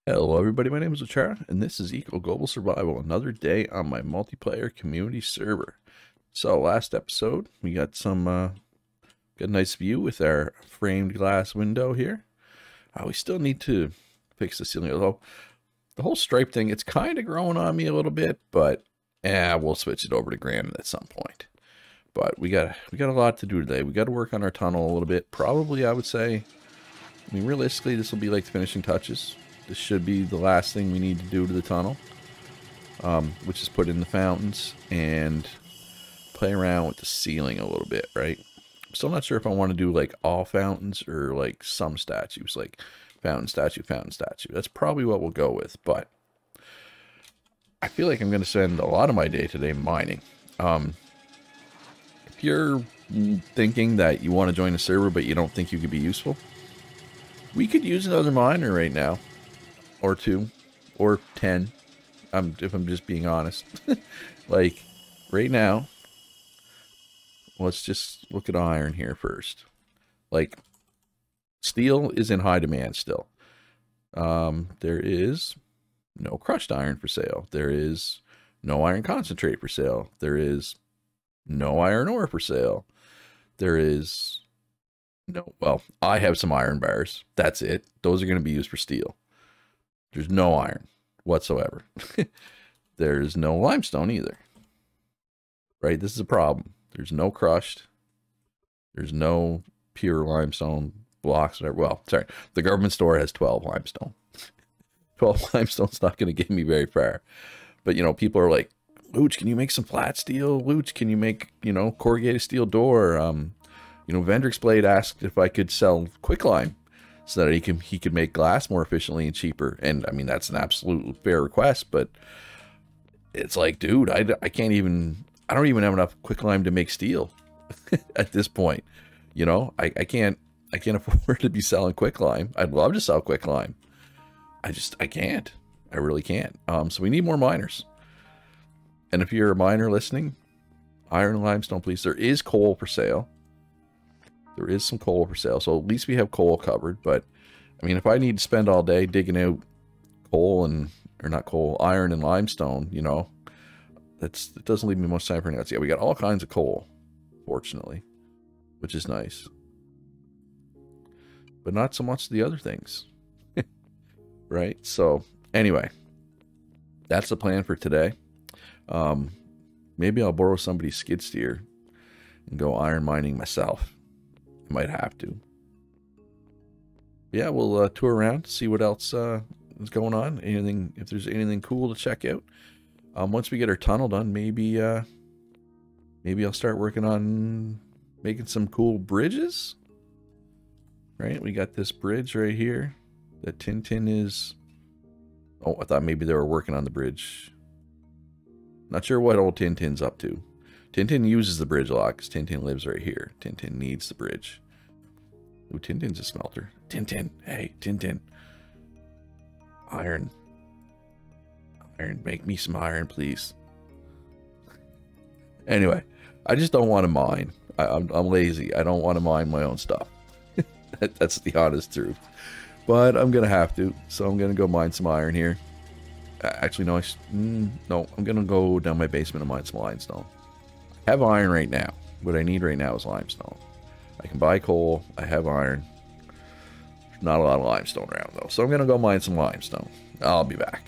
Hello everybody, my name is Ochara, and this is Eco Global Survival, another day on my multiplayer community server. So last episode, we got got a nice view with our framed glass window here. We still need to fix the ceiling, although the whole stripe thing, it's kind of growing on me a little bit, but we'll switch it over to granite at some point. But we got a lot to do today. We got to work on our tunnel a little bit. Probably, I would say, I mean, realistically, this will be like the finishing touches. This should be the last thing we need to do to the tunnel, which is put in the fountains and play around with the ceiling a little bit, right? I'm still not sure if I want to do like all fountains or like some statues, like fountain, statue, fountain, statue. That's probably what we'll go with, but I feel like I'm going to spend a lot of my day today mining. If you're thinking that you want to join a server but you don't think you could be useful, we could use another miner right now. Or 2, or 10, if I'm just being honest. Like, right now, let's just look at iron here first. Like, steel is in high demand still. There is no crushed iron for sale. There is no iron concentrate for sale. There is no iron ore for sale. There is no, well, I have some iron bars. That's it. Those are going to be used for steel. There's no iron whatsoever. There's no limestone either. Right? This is a problem. There's no crushed. There's no pure limestone blocks. Whatever. Well, sorry. The government store has 12 limestone. 12 limestone's not going to get me very far. But, you know, people are like, Luch, can you make some flat steel? Luch, can you make, you know, corrugated steel door? You know, Vendrix Blade asked if I could sell quicklime, so that he could make glass more efficiently and cheaper. And I mean, that's an absolute fair request, but it's like, dude, I don't even have enough quicklime to make steel at this point. You know, I can't afford to be selling quicklime. I'd love to sell quicklime. I can't. I really can't. So we need more miners. And if you're a miner listening, iron and limestone, please. There is coal for sale. There is some coal for sale, so at least we have coal covered. But I mean, if I need to spend all day digging out coal iron and limestone, you know, it doesn't leave me much time for anything else. Yeah, we got all kinds of coal, fortunately, which is nice, but not so much the other things, right? So anyway, that's the plan for today. Maybe I'll borrow somebody's skid steer and go iron mining myself. I might have to. Yeah, we'll tour around, see what else is going on. If there's anything cool to check out. Once we get our tunnel done, maybe I'll start working on making some cool bridges. Right, we got this bridge right here that Tintin is. Oh, I thought maybe they were working on the bridge. Not sure what old Tintin's up to. Tintin uses the bridge a lot because Tintin lives right here. Tintin needs the bridge. Ooh, Tintin's a smelter. Tintin, hey, Tintin. Iron. Iron, make me some iron, please. Anyway, I just don't want to mine. I'm lazy. I don't want to mine my own stuff. That's the honest truth. But I'm going to have to. So I'm going to go mine some iron here. Actually, no, no, I'm going to go down my basement and mine some limestone. I have iron right now. What I need right now is limestone. I can buy coal. I have iron. There's not a lot of limestone around, though. So I'm going to go mine some limestone. I'll be back.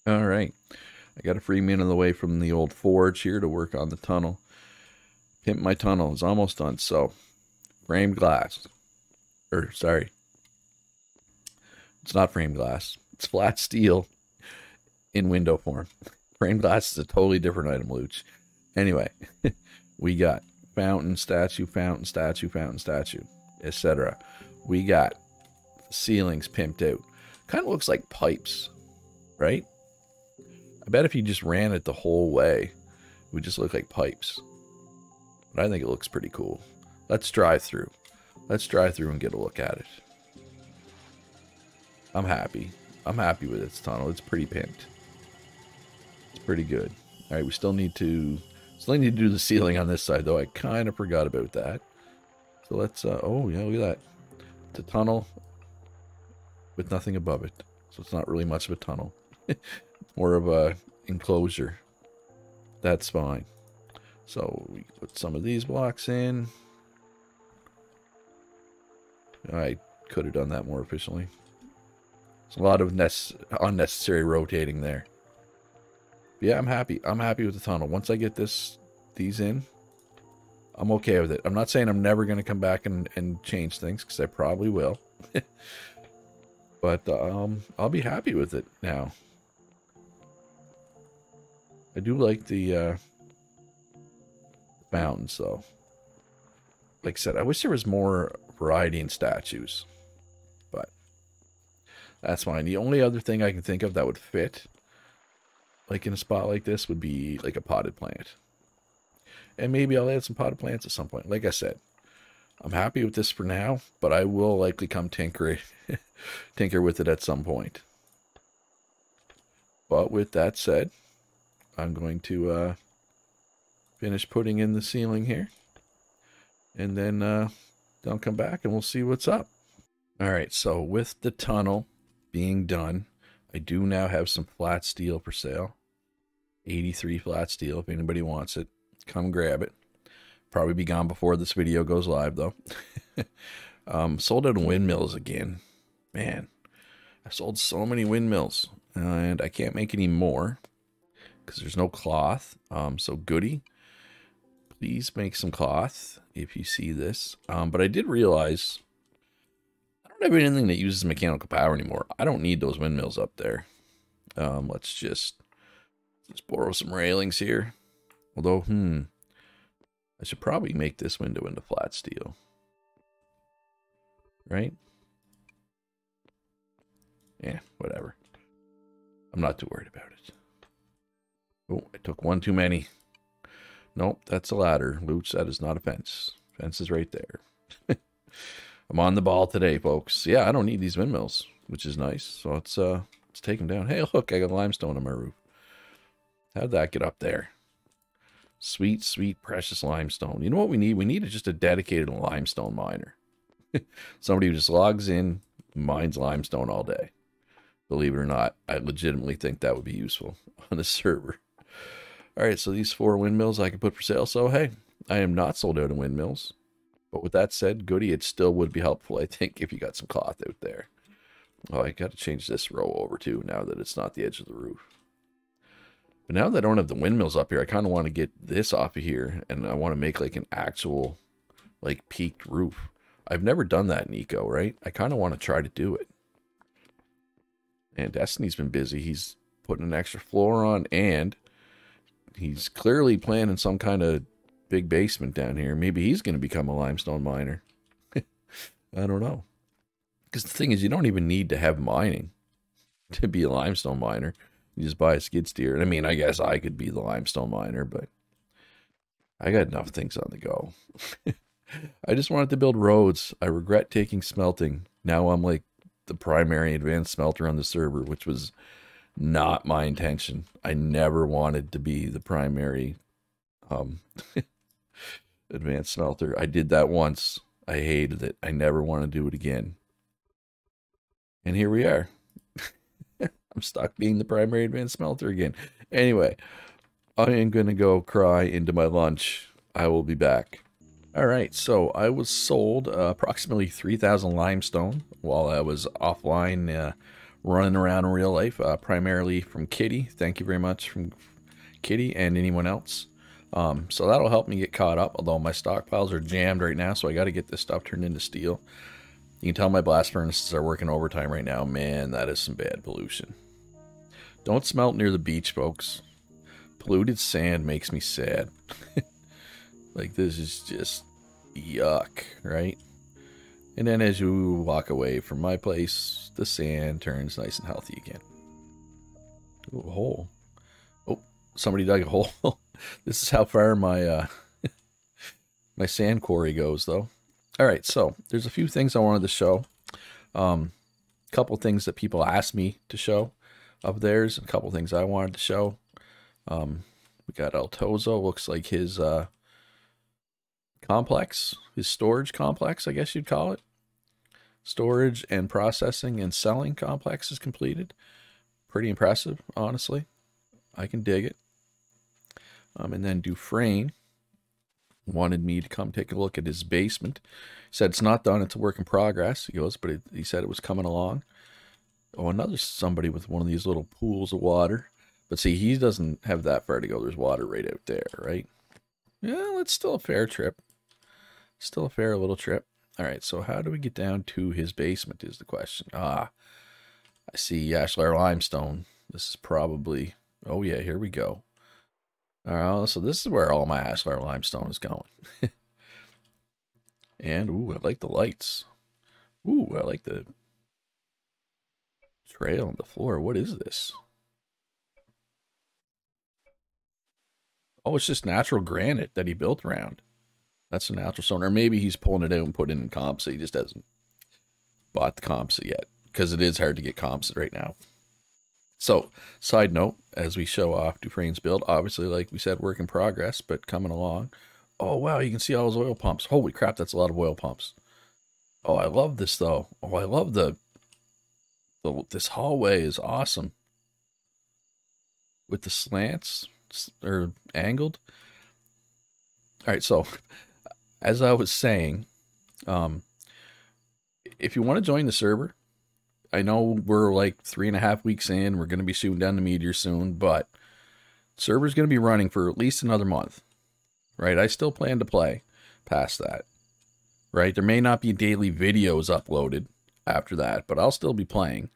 All right. I got a free minute away from the old forge here to work on the tunnel. Pimp my tunnel is almost done. So, framed glass. Or, sorry. It's not framed glass. It's flat steel in window form. Framed glass is a totally different item, Luch. Anyway, we got fountain, statue, fountain, statue, fountain, statue, etc. We got ceilings pimped out. Kind of looks like pipes, right? I bet if you just ran it the whole way, it would just look like pipes. But I think it looks pretty cool. Let's drive through. Let's drive through and get a look at it. I'm happy. I'm happy with this tunnel. It's pretty pimped. It's pretty good. All right, we still need to do the ceiling on this side, though. I kind of forgot about that. So let's, oh, yeah, look at that. It's a tunnel with nothing above it. So it's not really much of a tunnel. More of a enclosure. That's fine. So we put some of these blocks in. I could have done that more efficiently. There's a lot of unnecessary rotating there. But yeah, I'm happy. I'm happy with the tunnel. Once I get these in, I'm okay with it. I'm not saying I'm never going to come back and change things, because I probably will. But I'll be happy with it now. I do like the mountains, though. Like I said, I wish there was more variety in statues. But that's fine. The only other thing I can think of that would fit, like in a spot like this, would be like a potted plant. And maybe I'll add some potted plants at some point. Like I said, I'm happy with this for now, but I will likely come tinker with it at some point. But with that said, I'm going to finish putting in the ceiling here. And then I'll come back and we'll see what's up. Alright, so with the tunnel being done, I do now have some flat steel for sale. 83 flat steel, if anybody wants it. Come grab it. Probably be gone before this video goes live, though. Sold out of windmills again. Man, I sold so many windmills. And I can't make any more, because there's no cloth. So Goody, please make some cloth if you see this. But I did realize I don't have anything that uses mechanical power anymore. I don't need those windmills up there. Let's just borrow some railings here. Although, I should probably make this window into flat steel. Right? Yeah, whatever. I'm not too worried about it. Oh, I took one too many. Nope, that's a ladder. Looch, that is not a fence. Fence is right there. I'm on the ball today, folks. Yeah, I don't need these windmills, which is nice. So let's take them down. Hey, look, I got limestone on my roof. How'd that get up there? Sweet, sweet, precious limestone. You know what we need? We need just a dedicated limestone miner. Somebody who just logs in, mines limestone all day. Believe it or not, I legitimately think that would be useful on the server. All right, so these 4 windmills I can put for sale. So, hey, I am not sold out of windmills. But with that said, Goody, it still would be helpful, I think, if you got some cloth out there. Oh, I got to change this row over, too, now that it's not the edge of the roof. But now that I don't have the windmills up here, I kind of want to get this off of here, and I want to make, like, an actual, like, peaked roof. I've never done that in Eco, right? I kind of want to try to do it. And Destiny's been busy. He's putting an extra floor on, and he's clearly planning some kind of big basement down here. Maybe he's going to become a limestone miner. I don't know. Because the thing is, you don't even need to have mining to be a limestone miner. You just buy a skid steer. And I mean, I guess I could be the limestone miner, but I got enough things on the go. I just wanted to build roads. I regret taking smelting. Now I'm like the primary advanced smelter on the server, which was not my intention. I never wanted to be the primary advanced smelter. I did that once. I hated it. I never want to do it again. And here we are. I'm stuck being the primary advanced smelter again. Anyway, I am going to go cry into my lunch. I will be back. All right, so I was sold approximately 3,000 limestone while I was offline running around in real life, primarily from Kitty. Thank you very much from Kitty and anyone else. So that'll help me get caught up, although my stockpiles are jammed right now, so I got to get this stuff turned into steel. You can tell my blast furnaces are working overtime right now. Man, that is some bad pollution. Don't smelt near the beach, folks. Polluted sand makes me sad. Like, this is just yuck, right? And then as you walk away from my place, the sand turns nice and healthy again. Ooh, a hole. Oh, somebody dug a hole. This is how far my my sand quarry goes, though. All right, so there's a few things I wanted to show. Couple things that people asked me to show of theirs. A couple things I wanted to show. We got El Tozo. Looks like his complex, his storage complex, I guess you'd call it. storage and processing and selling complex is completed. Pretty impressive, honestly. I can dig it. And then Dufresne wanted me to come take a look at his basement. He said it's not done, it's a work in progress. He goes, but he said it was coming along. Oh, another somebody with one of these little pools of water. But see, he doesn't have that far to go. There's water right out there, right? Yeah, it's still a fair trip. Still a fair little trip. All right, so how do we get down to his basement is the question. Ah, I see ashlar limestone. This is probably... Oh, yeah, here we go. All right, so this is where all my ashlar limestone is going. And, ooh, I like the lights. Ooh, I like the trail on the floor. What is this? Oh, it's just natural granite that he built around. That's a natural stone. Or maybe he's pulling it out and putting it in composite. He just hasn't bought the composite yet, because it is hard to get composite right now. So, side note, as we show off Dufresne's build, obviously, like we said, work in progress, but coming along. Oh, wow, you can see all those oil pumps. Holy crap, that's a lot of oil pumps. Oh, I love this, though. Oh, I love this hallway is awesome. With the slants, or angled. All right, so, as I was saying, if you want to join the server, I know we're like 3.5 weeks in. We're going to be shooting down the meteor soon, but server's going to be running for at least another month, right? I still plan to play past that, right? There may not be daily videos uploaded after that, but I'll still be playing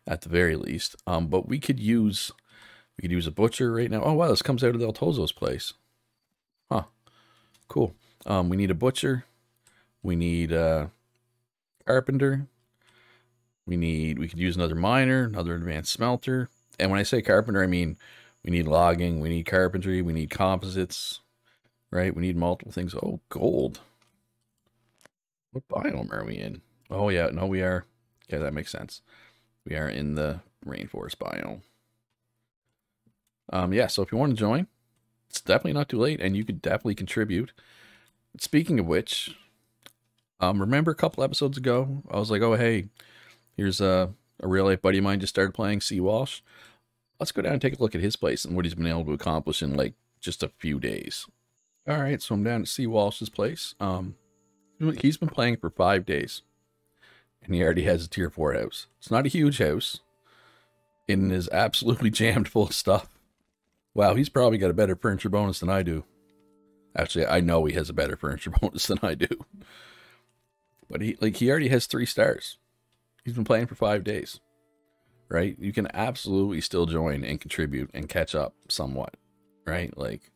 at the very least. But we could use a butcher right now. Oh wow, this comes out of El Tozo's place. Huh, cool. We need a butcher. We need a carpenter. We could use another miner, another advanced smelter. And when I say carpenter, I mean we need logging, we need carpentry, we need composites, right? We need multiple things. Oh, gold. What biome are we in? Oh, yeah, no, we are. Okay, that makes sense. We are in the rainforest biome. Yeah, so if you want to join, it's definitely not too late, and you could definitely contribute. Speaking of which, remember a couple episodes ago, I was like, oh, hey, here's a real-life buddy of mine just started playing, C. Walsh. Let's go down and take a look at his place and what he's been able to accomplish in, like, just a few days. All right, so I'm down at C. Walsh's place. He's been playing for 5 days, and he already has a tier 4 house. It's not a huge house, and is absolutely jammed full of stuff. Wow, he's probably got a better furniture bonus than I do. Actually, I know he has a better furniture bonus than I do. But he already has 3 stars. He's been playing for 5 days, right? You can absolutely still join and contribute and catch up somewhat, right? Like,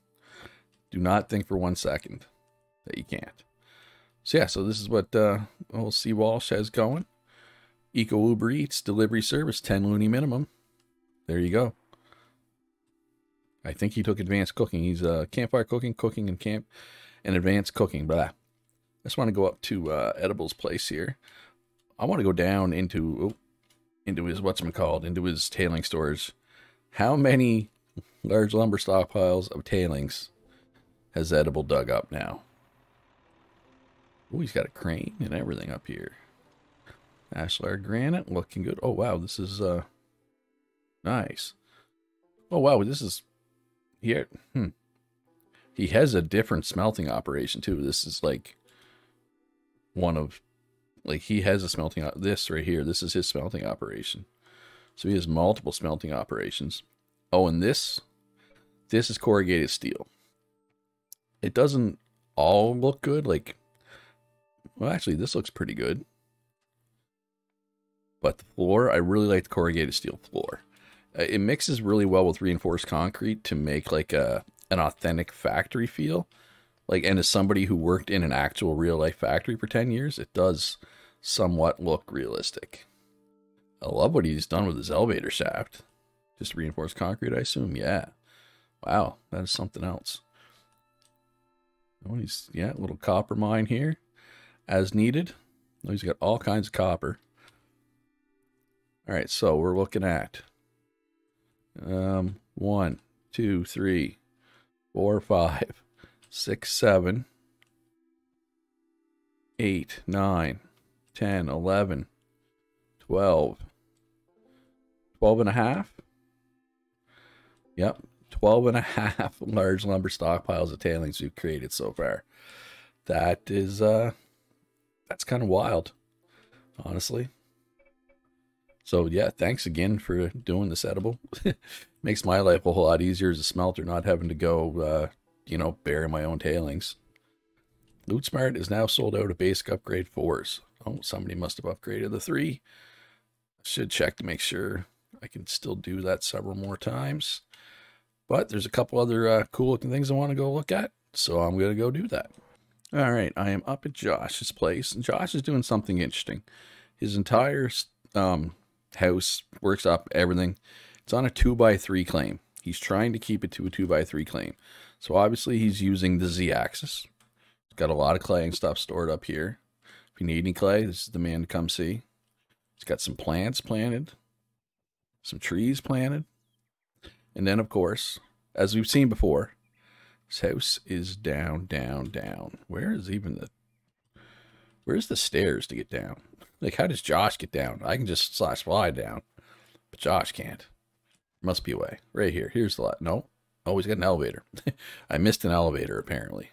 do not think for 1 second that you can't. So yeah, so this is what old C. Walsh has going. Eco Uber Eats delivery service, 10 loony minimum. There you go. I think he took advanced cooking. He's campfire cooking and camp, and advanced cooking. Blah. I just want to go up to Edible's place here. I want to go down into his into his tailing storage. How many large lumber stockpiles of tailings has Edible dug up now? Oh, he's got a crane and everything up here. Ashlar granite, looking good. Oh wow, this is nice. Oh wow, this is here. He has a different smelting operation too. This is like one of, like, he has a smelting, this right here, this is his smelting operation. So he has multiple smelting operations. Oh, and this is corrugated steel. It doesn't all look good. Like, well, actually, this looks pretty good. But the floor, I really like the corrugated steel floor. It mixes really well with reinforced concrete to make like an authentic factory feel. Like, and as somebody who worked in an actual real life factory for 10 years, it does somewhat look realistic. I love what he's done with his elevator shaft. Just reinforced concrete, I assume. Yeah. Wow, that is something else. Oh, yeah, a little copper mine here as needed. Oh, he's got all kinds of copper. All right, so we're looking at 1, 2, 3, 4, 5, 6, 7, 8, 9, 10, 11, 12, 12 and a half. Yep, 12 and a half large lumber stockpiles of tailings we've created so far. That is, that's kind of wild, honestly. So yeah, thanks again for doing this edible. Makes my life a whole lot easier as a smelter, not having to go, you know, bury my own tailings. Loot Smart is now sold out of basic upgrade 4s. Oh, somebody must have upgraded the 3. Should check to make sure I can still do that several more times. But there's a couple other cool looking things I want to go look at, so I'm going to go do that. All right, I am up at Josh's place, and Josh is doing something interesting. His entire house, workshop, everything, it's on a 2x3 claim. He's trying to keep it to a 2x3 claim. So obviously he's using the Z-axis. He's got a lot of clay and stuff stored up here. If you need any clay, this is the man to come see. He's got some plants planted, some trees planted. And then, of course, as we've seen before, this house is down, down, down. Where's the stairs to get down? Like, how does Josh get down? I can just slide down, but Josh can't. Must be a way. Right here. Here's the lot. No. Oh, he's got an elevator. I missed an elevator, apparently.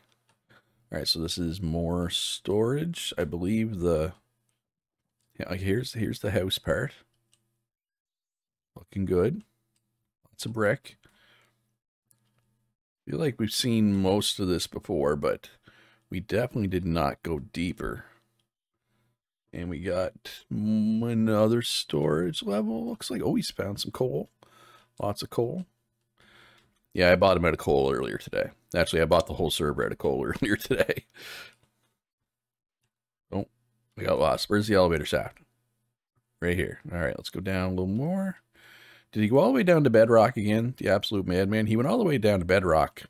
All right, so this is more storage. I believe the... Yeah, here's the house part. Looking good. Lots of brick. I feel like we've seen most of this before, but we definitely did not go deeper. And we got another storage level. Looks like, oh, he's found some coal. Lots of coal. Yeah, I bought him out of coal earlier today. Actually, I bought the whole server out of coal earlier today. Oh, I got lost. Where's the elevator shaft? Right here. All right, let's go down a little more. Did he go all the way down to bedrock again? The absolute madman. He went all the way down to bedrock.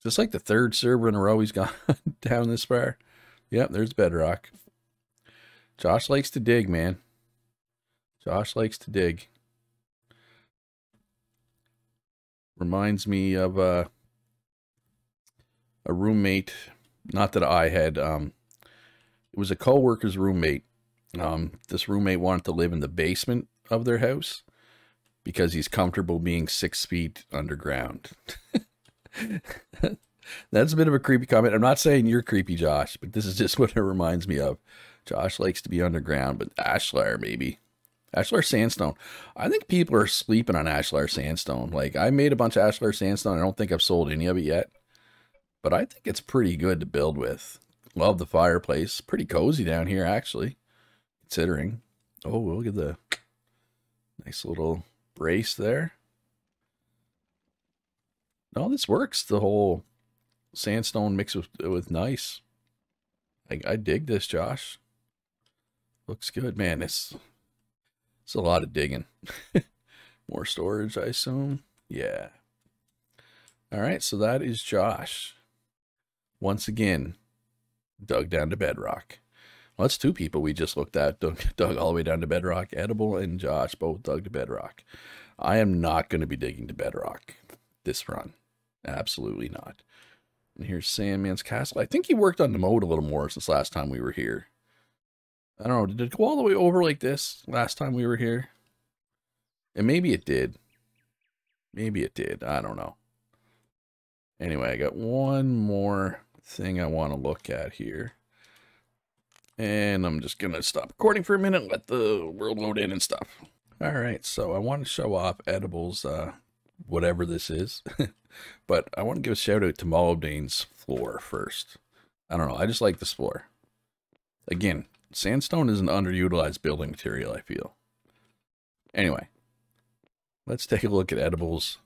Just like the third server in a row he's gone down this far. Yep, there's bedrock. Josh likes to dig, man. Josh likes to dig. Reminds me of a roommate. Not that I had. It was a co-worker's roommate. This roommate wanted to live in the basement of their house because he's comfortable being 6 feet underground. That's a bit of a creepy comment. I'm not saying you're creepy, Josh, but this is just what it reminds me of. Josh likes to be underground, but ashlar, maybe. Ashlar sandstone. I think people are sleeping on ashlar sandstone. Like, I made a bunch of ashlar sandstone. I don't think I've sold any of it yet, but I think it's pretty good to build with. Love the fireplace. Pretty cozy down here, actually, considering. Oh, look at the nice little brace there. No, this works. The whole sandstone mixed with nice. I dig this, Josh. Looks good, man. It's a lot of digging. More storage, I assume. Yeah. All right, so that is Josh. Once again, dug down to bedrock. Well, that's 2 people we just looked at. Dug all the way down to bedrock. Edible and Josh both dug to bedrock. I am not going to be digging to bedrock this run. Absolutely not. And here's Sandman's Castle. I think he worked on the mode a little more since last time we were here. I don't know. Did it go all the way over like this last time we were here? And maybe it did. Maybe it did. I don't know. Anyway, I got one more thing I want to look at here. And I'm just going to stop recording for a minute and let the world load in and stuff. All right, so I want to show off Edibles, whatever this is. But I want to give a shout out to Molybdane's floor first. I don't know. I just like this floor. Again, sandstone is an underutilized building material, I feel. Anyway, let's take a look at Edibles.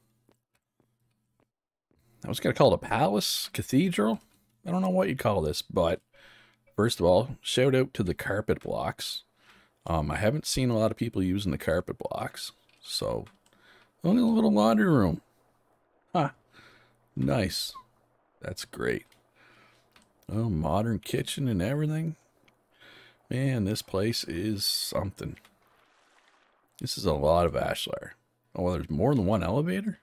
I was going to call it a palace, cathedral. I don't know what you'd call this, but first of all, shout out to the carpet blocks. I haven't seen a lot of people using the carpet blocks, so only a little laundry room. Huh. Nice. That's great. Oh, modern kitchen and everything. Man, this place is something. This is a lot of ashlar. Oh, well, there's more than one elevator?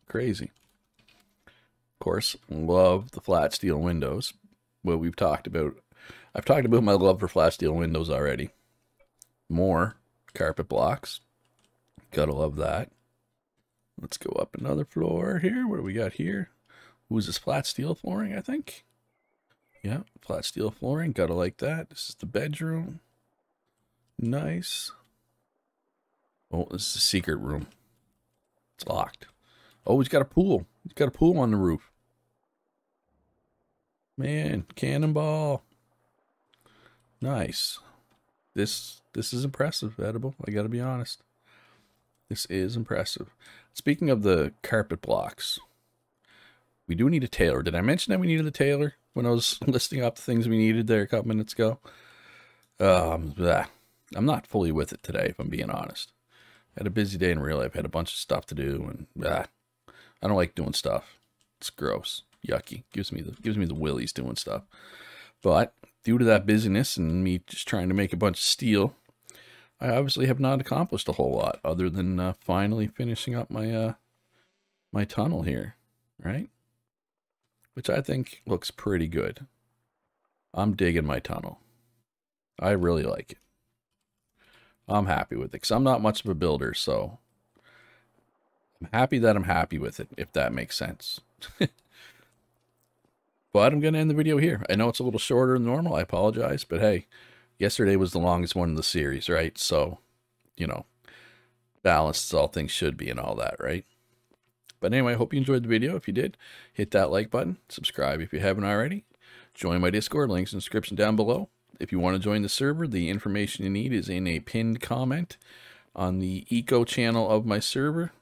Crazy. Of course, love the flat steel windows. Well, we've talked about I've talked about my love for flat steel windows already. More carpet blocks. Gotta love that. Let's go up another floor here. What do we got here? Who's this flat steel flooring, I think? Yeah, flat steel flooring. Gotta like that. This is the bedroom. Nice. Oh, this is a secret room. It's locked. Oh, he's got a pool. He's got a pool on the roof. Man, cannonball. Nice. This is impressive, Edible. I gotta be honest. This is impressive. Speaking of the carpet blocks, we do need a tailor. Did I mention that we needed a tailor when I was listing up the things we needed there a couple minutes ago? I'm not fully with it today, if I'm being honest. I had a busy day in real life. I had a bunch of stuff to do, and I don't like doing stuff. It's gross, yucky. Gives me the willies doing stuff. But due to that busyness and me just trying to make a bunch of steel, I obviously have not accomplished a whole lot other than finally finishing up my my tunnel here, right? Which I think looks pretty good. I'm digging my tunnel. I really like it. I'm happy with it because I'm not much of a builder, so I'm happy that I'm happy with it, if that makes sense. But I'm going to end the video here. I know it's a little shorter than normal. I apologize, but hey, yesterday was the longest one in the series, right? So, you know, balanced as all things should be and all that, right? But anyway, I hope you enjoyed the video. If you did, hit that like button. Subscribe if you haven't already. Join my Discord. Links in the description down below. If you want to join the server, the information you need is in a pinned comment on the eco channel of my server.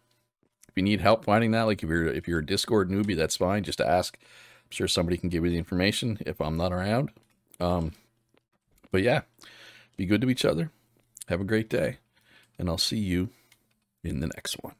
If you need help finding that, like if you're a Discord newbie, that's fine. Just ask. I'm sure somebody can give you the information if I'm not around. But yeah, be good to each other. Have a great day, and I'll see you in the next one.